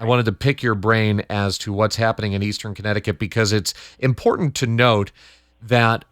I wanted to pick your brain as to what's happening in Eastern Connecticut because it's important to note that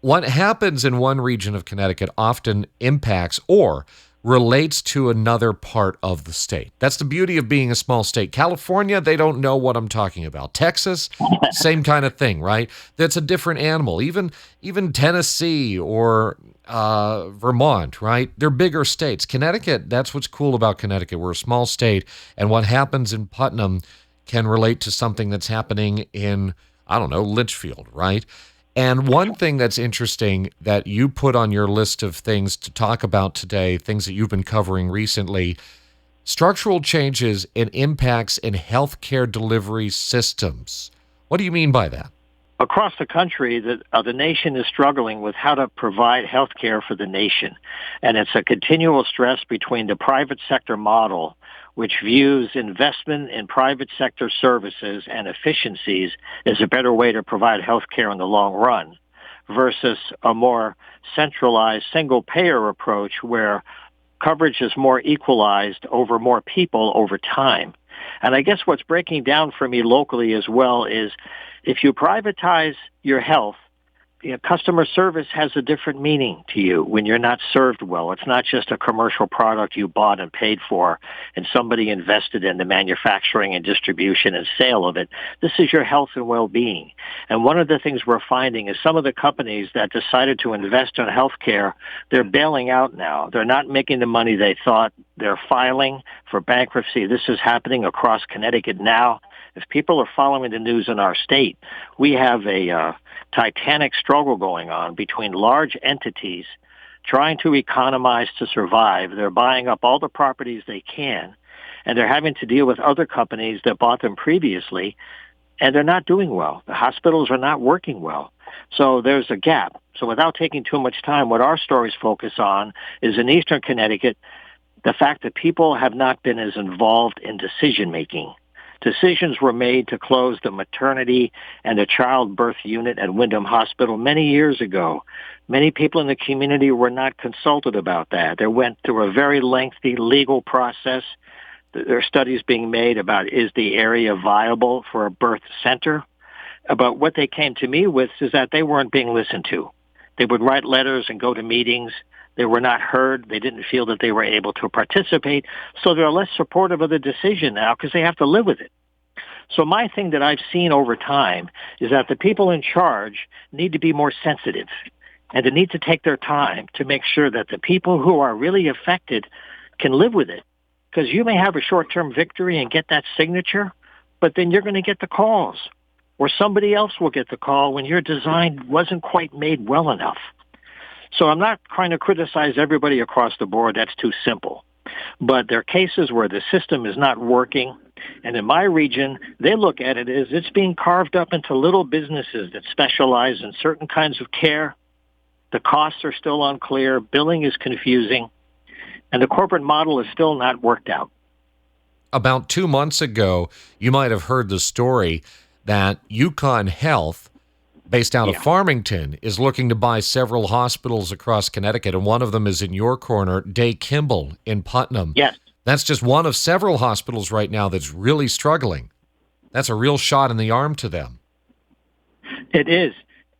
what happens in one region of Connecticut often impacts or relates to another part of the state. That's the beauty of being a small state. California, they don't know what I'm talking about. Texas, same kind of thing, right? That's a different animal. Even Tennessee or Vermont, right? They're bigger states. Connecticut, that's what's cool about Connecticut. We're a small state, and what happens in Putnam can relate to something that's happening in, I don't know, Litchfield, right? And one thing that's interesting that you put on your list of things to talk about today, things that you've been covering recently, structural changes and impacts in healthcare delivery systems. What do you mean by that? Across the country, the nation is struggling with how to provide health care for the nation. And it's a continual stress between the private sector model, which views investment in private sector services and efficiencies as a better way to provide health care in the long run, versus a more centralized single-payer approach where coverage is more equalized over more people over time. And I guess what's breaking down for me locally as well is if you privatize your health, customer service has a different meaning to you when you're not served well. It's not just a commercial product you bought and paid for and somebody invested in the manufacturing and distribution and sale of it. This is your health and well-being. And one of the things we're finding is some of the companies that decided to invest in healthcare, they're bailing out now. They're not making the money they thought. They're filing for bankruptcy. This is happening across Connecticut now. If people are following the news in our state, we have a titanic struggle going on between large entities trying to economize to survive. They're buying up all the properties they can, and they're having to deal with other companies that bought them previously, and they're not doing well. The hospitals are not working well. So there's a gap. So without taking too much time, what our stories focus on is in Eastern Connecticut, the fact that people have not been as involved in decision-making. Decisions were made to close the maternity and the childbirth unit at Windham Hospital many years ago. Many people in the community were not consulted about that. They went through a very lengthy legal process. There are studies being made about is the area viable for a birth center. But what they came to me with is that they weren't being listened to. They would write letters and go to meetings. They were not heard. They didn't feel that they were able to participate. So they're less supportive of the decision now because they have to live with it. So my thing that I've seen over time is that the people in charge need to be more sensitive and they need to take their time to make sure that the people who are really affected can live with it. Because you may have a short-term victory and get that signature, but then you're going to get the calls. Or somebody else will get the call when your design wasn't quite made well enough. So I'm not trying to criticize everybody across the board. That's too simple. But there are cases where the system is not working. And in my region, they look at it as it's being carved up into little businesses that specialize in certain kinds of care. The costs are still unclear. Billing is confusing. And the corporate model is still not worked out. About 2 months ago, you might have heard the story that Yukon Health, based out of Farmington, is looking to buy several hospitals across Connecticut, and one of them is in your corner, Day Kimball in Putnam. Yes. That's just one of several hospitals right now that's really struggling. That's a real shot in the arm to them. It is.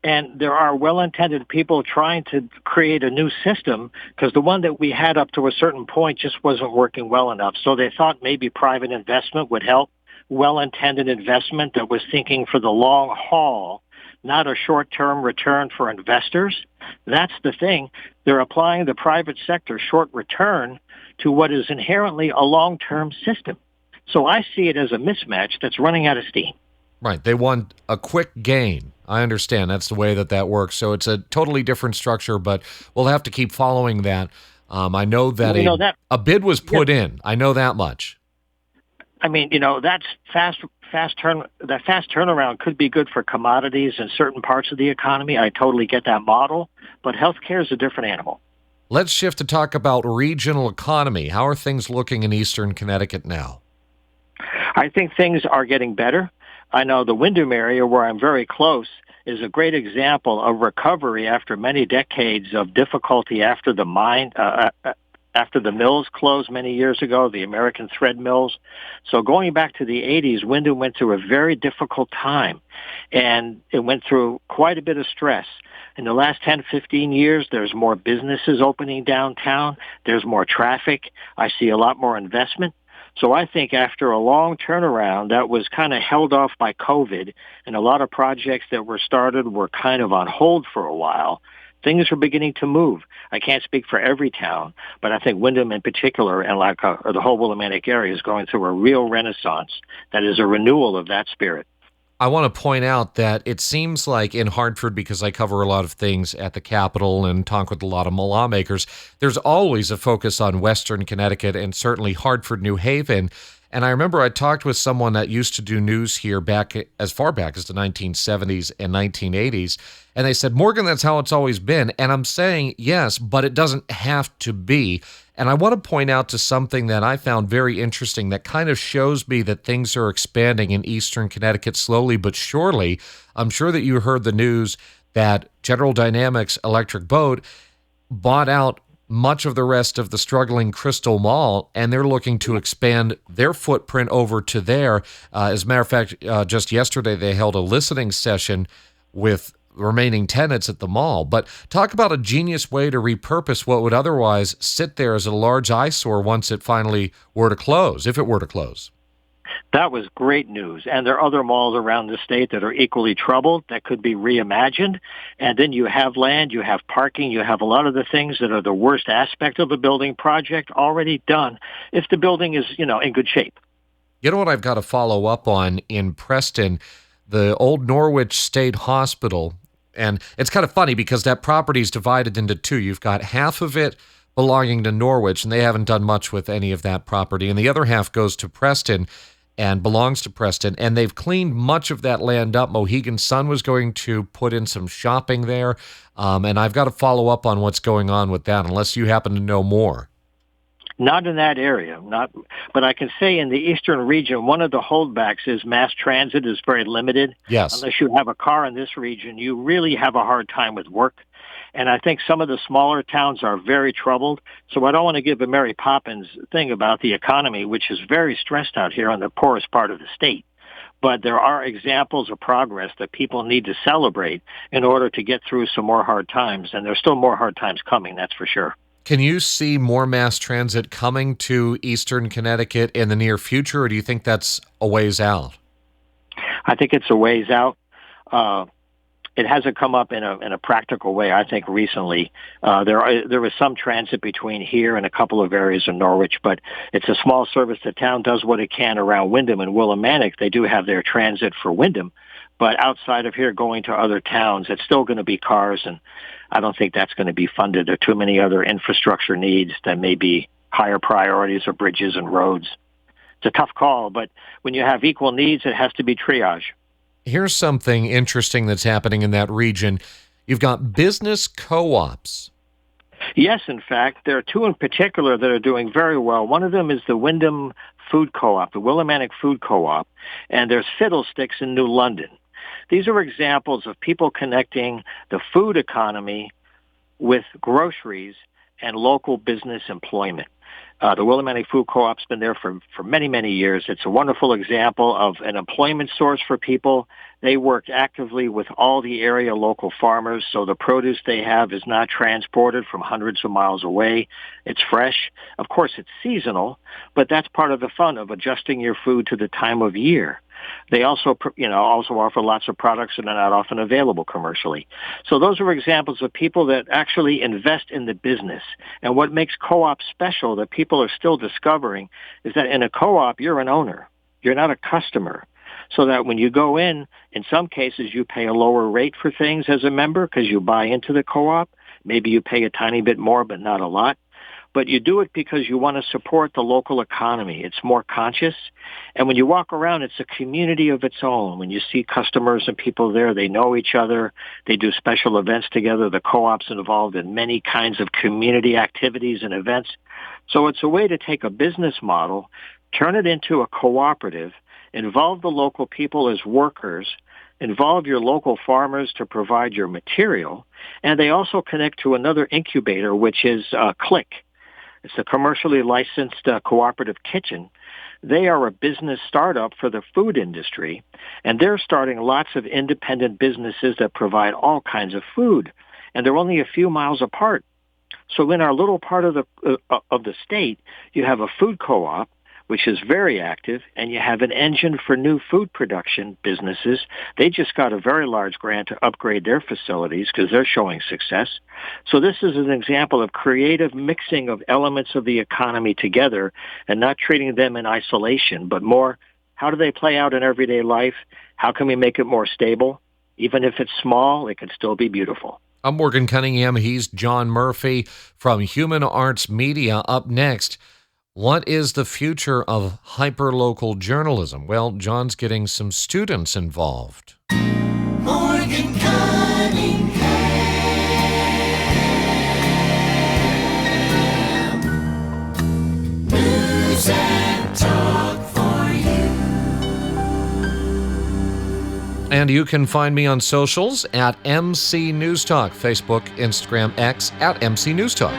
And there are well-intended people trying to create a new system because the one that we had up to a certain point just wasn't working well enough. So they thought maybe private investment would help, well-intended investment that was thinking for the long haul, not a short-term return for investors. That's the thing. They're applying the private sector short return to what is inherently a long-term system. So I see it as a mismatch that's running out of steam. Right. They want a quick gain. I understand. That's the way that works. So it's a totally different structure, but we'll have to keep following that. I know that a bid was put in. I know that much. I mean, that's fast turnaround could be good for commodities in certain parts of the economy. I totally get that model, but healthcare is a different animal. Let's shift to talk about regional economy. How are things looking in Eastern Connecticut now? I think things are getting better. I know the Windham area, where I'm very close, is a great example of recovery after many decades of difficulty after the after the mills closed many years ago, the American thread mills. So going back to the 80s, Wyndham went through a very difficult time, and it went through quite a bit of stress. In the last 10, 15 years, there's more businesses opening downtown. There's more traffic. I see a lot more investment. So I think after a long turnaround that was kind of held off by COVID, and a lot of projects that were started were kind of on hold for a while, things are beginning to move. I can't speak for every town, but I think Wyndham in particular, and or the whole Willimantic area, is going through a real renaissance that is a renewal of that spirit. I want to point out that it seems like in Hartford, because I cover a lot of things at the Capitol and talk with a lot of lawmakers, there's always a focus on Western Connecticut and certainly Hartford, New Haven. And I remember I talked with someone that used to do news here back as far back as the 1970s and 1980s. And they said, Morgan, that's how it's always been. And I'm saying, yes, but it doesn't have to be. And I want to point out to something that I found very interesting that kind of shows me that things are expanding in Eastern Connecticut slowly but surely. I'm sure that you heard the news that General Dynamics Electric Boat bought out much of the rest of the struggling Crystal Mall, and they're looking to expand their footprint over to there. As a matter of fact, just yesterday they held a listening session with remaining tenants at the mall. But talk about a genius way to repurpose what would otherwise sit there as a large eyesore once it finally were to close, if it were to close. That was great news. And there are other malls around the state that are equally troubled that could be reimagined. And then you have land, you have parking, you have a lot of the things that are the worst aspect of a building project already done if the building is, in good shape. You know what I've got to follow up on in Preston? The old Norwich State Hospital. And it's kind of funny because that property is divided into two. You've got half of it belonging to Norwich, and they haven't done much with any of that property. And the other half goes to Preston and belongs to Preston. And they've cleaned much of that land up. Mohegan Sun was going to put in some shopping there. And I've got to follow up on what's going on with that, unless you happen to know more. Not in that area, but I can say in the eastern region, one of the holdbacks is mass transit is very limited. Yes. Unless you have a car in this region, you really have a hard time with work. And I think some of the smaller towns are very troubled. So I don't want to give a Mary Poppins thing about the economy, which is very stressed out here on the poorest part of the state. But there are examples of progress that people need to celebrate in order to get through some more hard times. And there's still more hard times coming, that's for sure. Can you see more mass transit coming to Eastern Connecticut in the near future, or do you think that's a ways out? I think it's a ways out. It hasn't come up in a practical way, I think, recently. There was some transit between here and a couple of areas in Norwich, but it's a small service. The town does what it can around Wyndham and Willimantic. They do have their transit for Wyndham, but outside of here going to other towns, it's still going to be cars, and I don't think that's going to be funded. There are too many other infrastructure needs that may be higher priorities or bridges and roads. It's a tough call, but when you have equal needs, it has to be triage. Here's something interesting that's happening in that region. You've got business co-ops. Yes, in fact, there are two in particular that are doing very well. One of them is the Wyndham Food Co-op, the Willimantic Food Co-op, and there's Fiddlesticks in New London. These are examples of people connecting the food economy with groceries and local business employment. The Willimantic Food Co-op's been there for many, many years. It's a wonderful example of an employment source for people. They work actively with all the area local farmers, so the produce they have is not transported from hundreds of miles away. It's fresh. Of course, it's seasonal, but that's part of the fun of adjusting your food to the time of year. They also offer lots of products that are not often available commercially. So those are examples of people that actually invest in the business. And what makes co-op special that people are still discovering is that in a co-op, you're an owner. You're not a customer. So that when you go in some cases, you pay a lower rate for things as a member because you buy into the co-op. Maybe you pay a tiny bit more, but not a lot. But you do it because you want to support the local economy. It's more conscious. And when you walk around, it's a community of its own. When you see customers and people there, they know each other. They do special events together. The co-op's involved in many kinds of community activities and events. So it's a way to take a business model, turn it into a cooperative, involve the local people as workers, involve your local farmers to provide your material, and they also connect to another incubator, which is Click. It's a commercially licensed cooperative kitchen. They are a business startup for the food industry, and they're starting lots of independent businesses that provide all kinds of food, and they're only a few miles apart. So in our little part of the state, you have a food co-op, which is very active, and you have an engine for new food production businesses. They just got a very large grant to upgrade their facilities because they're showing success. So this is an example of creative mixing of elements of the economy together and not treating them in isolation, but more, how do they play out in everyday life? How can we make it more stable? Even if it's small, it can still be beautiful. I'm Morgan Cunningham. He's John Murphy from Human Arts Media. Up next, what is the future of hyperlocal journalism? Well, John's getting some students involved. Morgan Cunningham. News and talk for you. And you can find me on socials at MC News Talk, Facebook, Instagram, X at MC News Talk.